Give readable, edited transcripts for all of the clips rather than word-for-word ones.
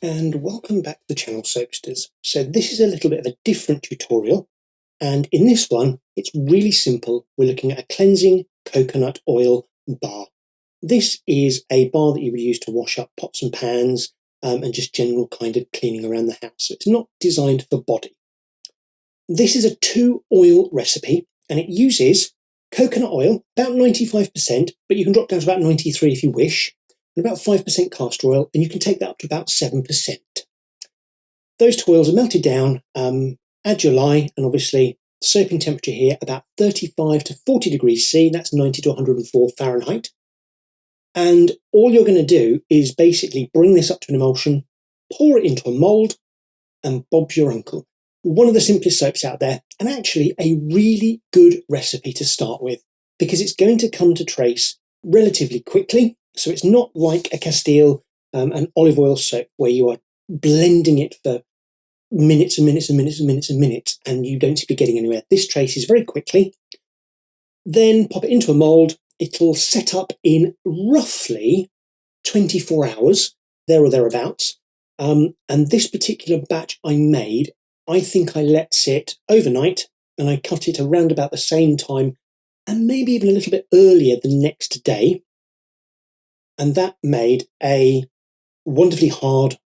And welcome back to the channel, Soapsters. So this is a little bit of a different tutorial, and in this one it's really simple. We're looking at a cleansing coconut oil bar. This is a bar that you would use to wash up pots and pans and just general kind of cleaning around the house. So it's not designed for body. This is a 2-oil recipe, and it uses coconut oil, about 95%, but you can drop down to about 93 if you wish, and about 5% castor oil, and you can take that up to about 7%. Those two oils are melted down, add your lye, and obviously soaping temperature here about 35 to 40 degrees C, that's 90 to 104 Fahrenheit. And all you're going to do is basically bring this up to an emulsion, pour it into a mould, and Bob's your uncle. One of the simplest soaps out there, and actually a really good recipe to start with, because it's going to come to trace relatively quickly. So it's not like a Castile and olive oil soap where you are blending it for minutes and minutes and minutes and minutes and minutes, and you don't seem to be getting anywhere. This traces very quickly. Then pop it into a mould. It'll set up in roughly 24 hours, there or thereabouts. And this particular batch I made, I think I let sit overnight, and I cut it around about the same time, and maybe even a little bit earlier the next day. And that made a wonderfully hard,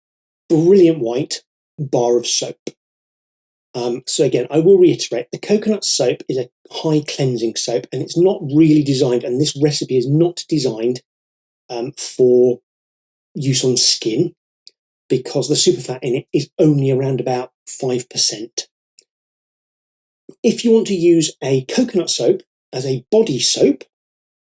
brilliant white bar of soap. So again, I will reiterate, the coconut soap is a high cleansing soap, and it's not really designed, and this recipe is not designed for use on skin, because the superfat in it is only around about 5%. If you want to use a coconut soap as a body soap,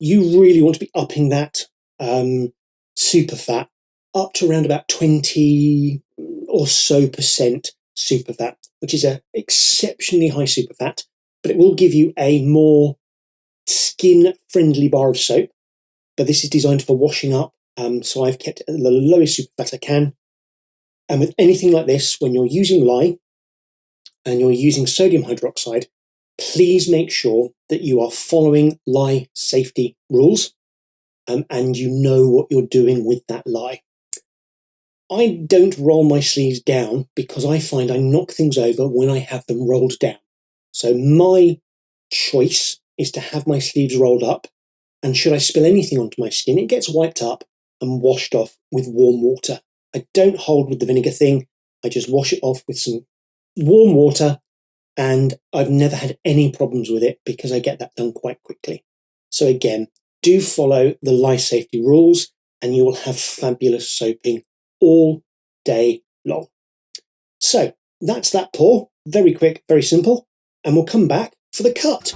you really want to be upping that superfat up to around about 20 or so percent superfat, which is an exceptionally high superfat, but it will give you a more skin-friendly bar of soap. But this is designed for washing up, so I've kept it at the lowest superfat I can. And with anything like this, when you're using lye and you're using sodium hydroxide, please make sure that you are following lye safety rules and you know what you're doing with that lye. I don't roll my sleeves down because I find I knock things over when I have them rolled down. So my choice is to have my sleeves rolled up, and should I spill anything onto my skin, it gets wiped up and washed off with warm water. I don't hold with the vinegar thing. I just wash it off with some warm water, and I've never had any problems with it because I get that done quite quickly. So again, do follow the lye safety rules and you will have fabulous soaping all day long. So that's that pour. Very quick, very simple, and we'll come back for the cut.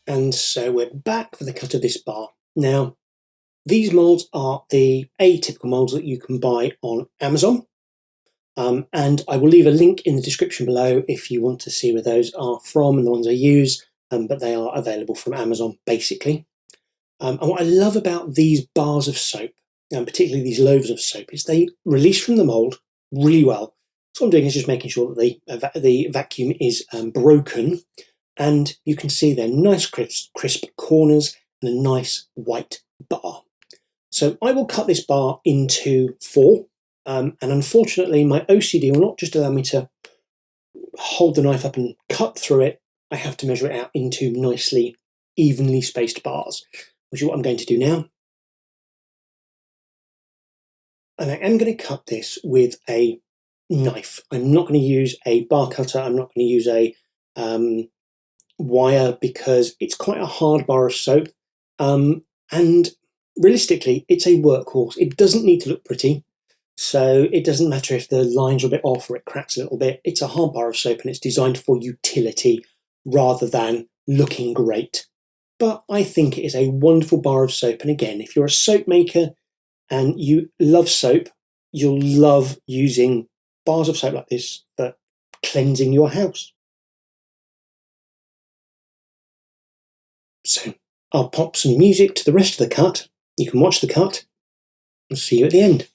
And so we're back for the cut of this bar. Now, these moulds are the atypical moulds that you can buy on Amazon. And I will leave a link in the description below if you want to see where those are from and the ones I use, but they are available from Amazon, basically. And what I love about these bars of soap, and particularly these loaves of soap, is they release from the mould really well. So what I'm doing is just making sure that the vacuum is broken, and you can see they're nice crisp corners and a nice white bar. So I will cut this bar into 4. And unfortunately, my OCD will not just allow me to hold the knife up and cut through it. I have to measure it out into nicely, evenly spaced bars, which is what I'm going to do now. And I am going to cut this with a knife. I'm not going to use a bar cutter. I'm not going to use a wire because it's quite a hard bar of soap. And realistically, it's a workhorse. It doesn't need to look pretty. So it doesn't matter if the lines are a bit off or it cracks a little bit. It's a hard bar of soap and it's designed for utility rather than looking great. But I think it is a wonderful bar of soap. And again, if you're a soap maker and you love soap, you'll love using bars of soap like this for cleansing your house. So I'll pop some music to the rest of the cut. You can watch the cut and see you at the end.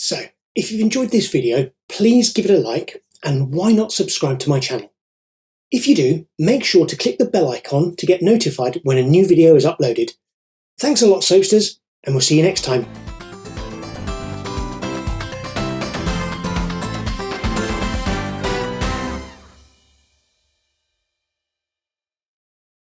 So, if you've enjoyed this video, please give it a like, and why not subscribe to my channel? If you do, make sure to click the bell icon to get notified when a new video is uploaded. Thanks a lot, soapsters, and we'll see you next time.